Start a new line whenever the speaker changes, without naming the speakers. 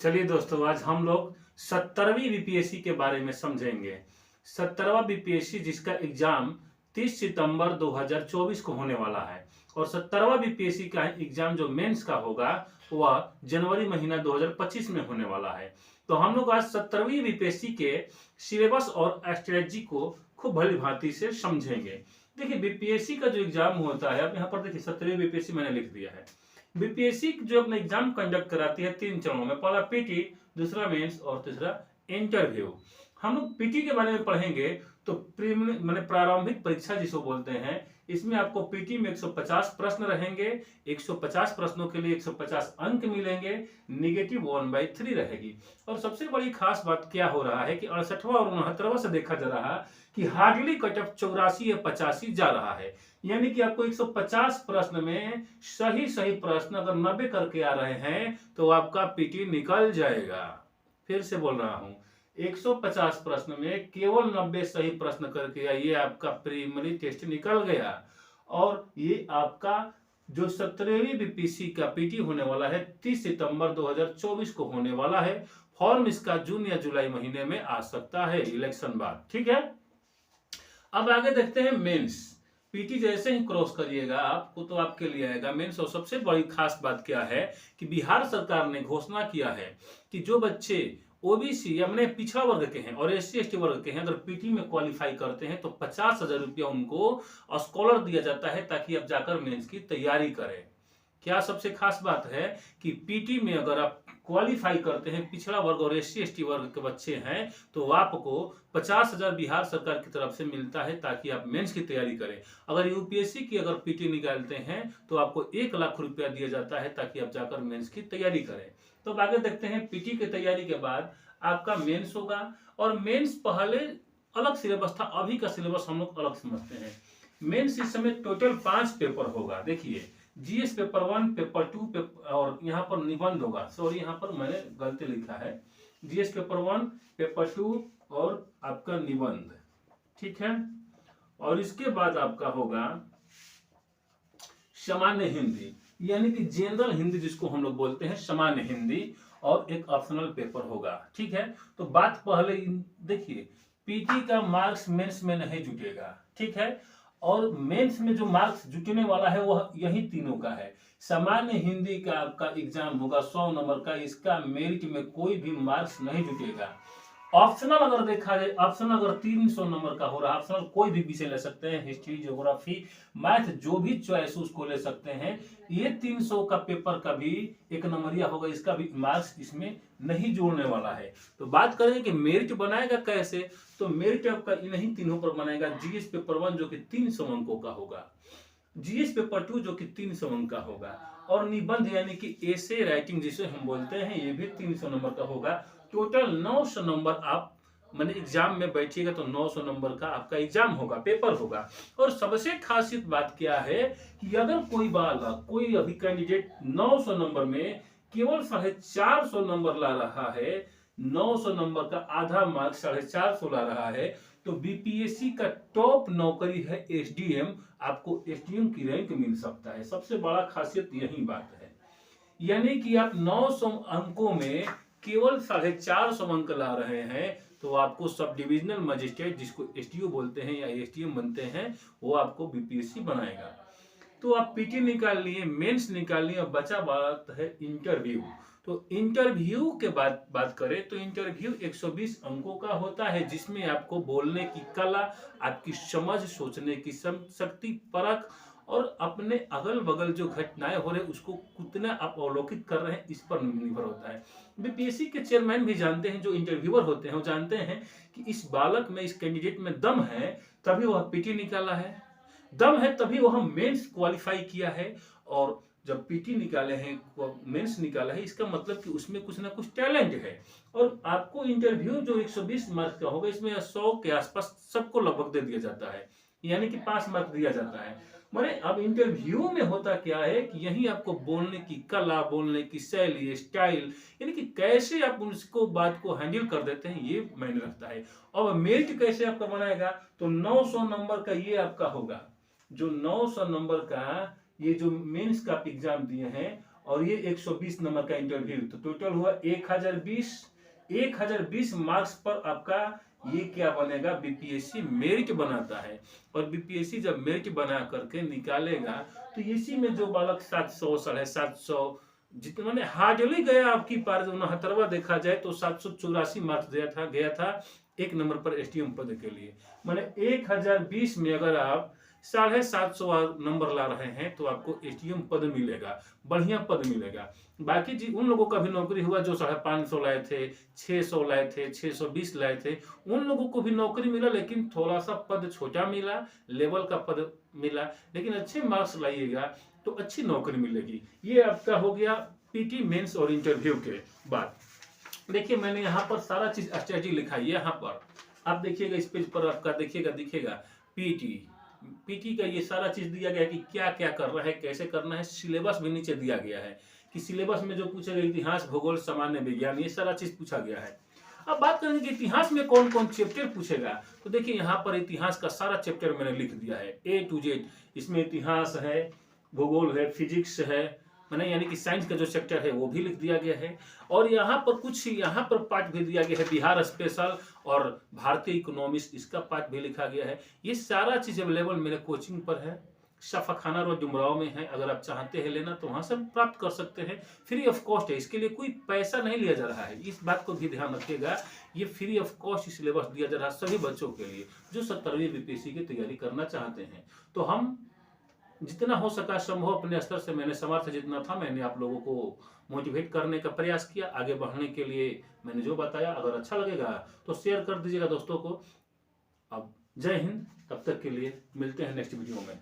चलिए दोस्तों, आज हम लोग 70वीं बीपीएससी के बारे में समझेंगे। 70वां बीपीएससी जिसका एग्जाम 30 सितंबर 2024 को होने वाला है और 70वां बीपीएससी का एग्जाम जो मेंस का होगा वह जनवरी महीना 2025 में होने वाला है। तो हम लोग आज 70वीं बीपीएससी के सिलेबस और स्ट्रेटजी को खूब भली भांति से समझेंगे। देखिए, बीपीएससी का जो एग्जाम होता है, अब यहाँ पर देखिए 70वीं बीपीएससी मैंने लिख दिया है। बीपीएससी जो अपना एग्जाम कंडक्ट कराती है 3 चरणों में, पहला पीटी, दूसरा मेंस और तीसरा इंटरव्यू। हम लोग पीटी के बारे में पढ़ेंगे तो मैंने प्रारंभिक परीक्षा जिसको बोलते हैं, इसमें आपको पीटी में 150 प्रश्न रहेंगे। 150 प्रश्नों के लिए 150 अंक मिलेंगे, निगेटिव 1/3 रहेगी। और सबसे बड़ी खास बात क्या हो रहा है कि 68वां और 69वां से देखा जा रहा कि हार्डली कट ऑफ 84 या 85 जा रहा है। यानी कि आपको 150 प्रश्न में सही सही प्रश्न अगर 90 करके आ रहे हैं तो आपका पीटी निकल जाएगा। फिर से बोल रहा हूं, 150 प्रश्न में केवल 90 सही प्रश्न करके आइए, आपका प्रीलिमिनरी टेस्ट निकल गया। और ये आपका जो 70वीं बीपीएससी का पीटी होने वाला है 30 सितंबर 2024 को होने वाला है। फॉर्म इसका जून या जुलाई महीने में आ सकता है, इलेक्शन बाद। ठीक है, अब आगे देखते हैं मेंस। पीटी जैसे ही क्रॉस करिएगा आपको तो आपके लिए आएगा मेंस। और सबसे बड़ी खास बात क्या है कि बिहार सरकार ने घोषणा किया है कि जो बच्चे ओबीसी यानी पिछड़ा वर्ग के हैं और एससी एसटी वर्ग के हैं, अगर पीटी में क्वालिफाई करते हैं तो 50,000 रुपया उनको स्कॉलर दिया जाता है ताकि आप जाकर मेंस की तैयारी करें। क्या सबसे खास बात है कि पीटी में अगर आप क्वालिफाई करते हैं, पिछड़ा वर्ग और एससी एसटी वर्ग के बच्चे हैं, तो आपको 50,000 बिहार सरकार की तरफ से मिलता है ताकि आप मेंस की तैयारी करें। अगर यूपीएससी की अगर पीटी निकालते हैं तो आपको 1 लाख रुपया दिया जाता है ताकि आप जाकर मेंस की तैयारी करें। तो अब आगे देखते हैं, पीटी की तैयारी के बाद आपका मेंस होगा। और मेंस पहले अलग सिलेबस था, अभी का सिलेबस हम लोग अलग समझते हैं। मेंस इस समय टोटल 5 पेपर होगा। देखिए, जीएस पेपर 1, पेपर 2 और यहाँ पर निबंध होगा। सॉरी, यहाँ पर मैंने गलती लिखा है, जीएस पेपर 1, पेपर 2 और आपका निबंध। ठीक है, और इसके बाद आपका होगा सामान्य हिंदी, यानी कि जनरल हिंदी जिसको हम लोग बोलते हैं, सामान्य हिंदी, और एक ऑप्शनल पेपर होगा। ठीक है, तो बात पहले देखिए, पीटी का मार्क्स मेंस में नहीं जुटेगा। ठीक है, और मेंस में जो मार्क्स जुटने वाला है वह यही तीनों का है। सामान्य हिंदी का आपका एग्जाम होगा 100 नंबर का, इसका मेरिट में कोई भी मार्क्स नहीं जुटेगा। ऑप्शनल अगर देखा जाए, ऑप्शनल अगर 300 नंबर का हो रहा है, ऑप्शनल कोई भी विषय ले सकते हैं, हिस्ट्री, ज्योग्राफी, मैथ, जो भी चॉइस उसको ले सकते हैं। ये 300 का पेपर का भी 1 नंबरिया होगा, इसका भी मार्क्स इसमें नहीं जोड़ने वाला है। तो बात करें कि मेरिट बनाएगा कैसे, तो मेरिट आपका इन्हीं तीनों पर बनाएगा। जीएस पेपर 1 जो कि 300 अंकों का होगा, जीएस पेपर 2 जो कि 300 अंक का होगा, और निबंध यानी कि एसे राइटिंग जिसे हम बोलते हैं, ये भी 300 नंबर का होगा। टोटल 900 नंबर आप मैंने एग्जाम में बैठिएगा तो 900 नंबर का आपका एग्जाम होगा, पेपर होगा। और सबसे खासियत बात क्या है कि अगर कोई बालक, कोई अभी कैंडिडेट 900 नंबर में केवल 450 नंबर ला रहा है, 900 नंबर का आधा मार्क्स 450 ला रहा है, तो बीपीएससी का टॉप नौकरी है एसडीएम। आपको एसडीएम की रैंक मिल सकता है। सबसे बड़ा खासियत यही बात है, यानी कि आप 900 अंकों में केवल 450 अंक ला रहे हैं तो आपको सब डिविजनल मजिस्ट्रेट, जिसको एसडीओ बोलते हैं या एसडीएम बनते हैं, वो आपको बीपीएससी बनाएगा। तो आप पीटी निकाल लिए, मेंस निकाल लिए, बचा बात है इंटरव्यू। तो इंटरव्यू के बाद बात करें तो इंटरव्यू 120 अंकों का होता है, जिसमें आपको बोलने की कला, आपकी समझ, सोचने की शक्ति, परख और अपने अगल बगल जो घटनाएं हो रही है उसको कितना आप अवलोकित कर रहे हैं, इस पर निर्भर होता है। बीपीएससी के चेयरमैन भी जानते हैं, जो इंटरव्यूअर होते हैं वो जानते हैं कि इस बालक में, इस कैंडिडेट में दम है, तभी वह पीटी निकाला है, दम है तभी वह मेंस क्वालिफाई किया है। और जब पीटी निकाले हैं, मेंस निकाला है, इसका मतलब कि उसमें कुछ ना कुछ टैलेंट है। और आपको इंटरव्यू जो 120 मार्क्स का होगा, इसमें 100 के आसपास सबको लगभग दे दिया जाता है, यानी कि 5 मार्क्स दिया जाता है। माने अब इंटरव्यू में होता क्या है कि यही आपको बोलने की कला, बोलने की शैली, स्टाइल, यानी कि कैसे आप उसको बात को हैंडल कर देते हैं, ये मायने रखता है। और मेरिट कैसे आपका बनाएगा, तो 900 नंबर का ये आपका होगा, जो 900 नंबर का ये जो मेंस का एग्जाम दिए हैं, और ये 120 नंबर का इंटरव्यू, तो टोटल हुआ 1020 मार्क्स पर आपका ये क्या बनेगा, बीपीएससी मेरिट बनाता है। और बीपीएससी जब मेरिट बना करके निकालेगा तो इसी में जो बालक 700 750 जितने मैंने हार्डली गया आपकी पार 69वां देखा जाए तो 784 मार्क्स गया था 1 नंबर पर एसटीएम पद के लिए। मैंने 1020 में अगर आप 750 नंबर ला रहे हैं तो आपको एसटीएम पद मिलेगा, बढ़िया पद मिलेगा। बाकी जी उन लोगों का भी नौकरी हुआ जो 550 लाए थे, 600 लाए थे, 620 लाए थे, उन लोगों को भी नौकरी मिला, लेकिन थोड़ा सा पद छोटा मिला, लेवल का पद मिला। लेकिन अच्छे मार्क्स लाइएगा तो अच्छी नौकरी मिलेगी। ये आपका हो गया पीटी मेंस और इंटरव्यू के बाद। देखिए मैंने यहाँ पर सारा चीज स्ट्रेटजी लिखा है। यहाँ पर आप देखिएगा, इस पेज पर आपका देखिएगा दिखेगा पीटी का ये सारा चीज दिया गया है कि क्या क्या कर रहा है, कैसे करना है। सिलेबस भी नीचे दिया गया है कि सिलेबस में जो पूछेगा इतिहास, भूगोल, सामान्य विज्ञान, ये सारा चीज पूछा गया है। अब बात करेंगे कि इतिहास में कौन कौन चैप्टर पूछेगा, तो देखिए यहाँ पर इतिहास का सारा चैप्टर मैंने लिख दिया है A to Z। इसमें इतिहास है, भूगोल है, फिजिक्स है, मैंने यानी कि साइंस का जो सेक्टर है वो भी लिख दिया गया है। और यहाँ पर कुछ यहाँ पर पार्ट भी दिया गया है, बिहार स्पेशल और भारतीय इकोनॉमिक्स, इसका पार्ट भी लिखा गया है। ये सारा चीज अवेलेबल मेरे कोचिंग पर है, शफाखाना रोड डुमराव में है। अगर आप चाहते हैं लेना तो वहां से प्राप्त कर सकते हैं, फ्री ऑफ कॉस्ट है, इसके लिए कोई पैसा नहीं लिया जा रहा है, इस बात को भी ध्यान रखिएगा। ये फ्री ऑफ कॉस्ट सिलेबस दिया जा रहा है सभी बच्चों के लिए जो 70वीं बीपीएससी की तैयारी करना चाहते हैं। तो हम जितना हो सका संभव अपने स्तर से, मैंने समर्थ जितना था मैंने आप लोगों को मोटिवेट करने का प्रयास किया। आगे बढ़ने के लिए मैंने जो बताया, अगर अच्छा लगेगा तो शेयर कर दीजिएगा दोस्तों को। अब जय हिंद, तब तक के लिए मिलते हैं नेक्स्ट वीडियो में।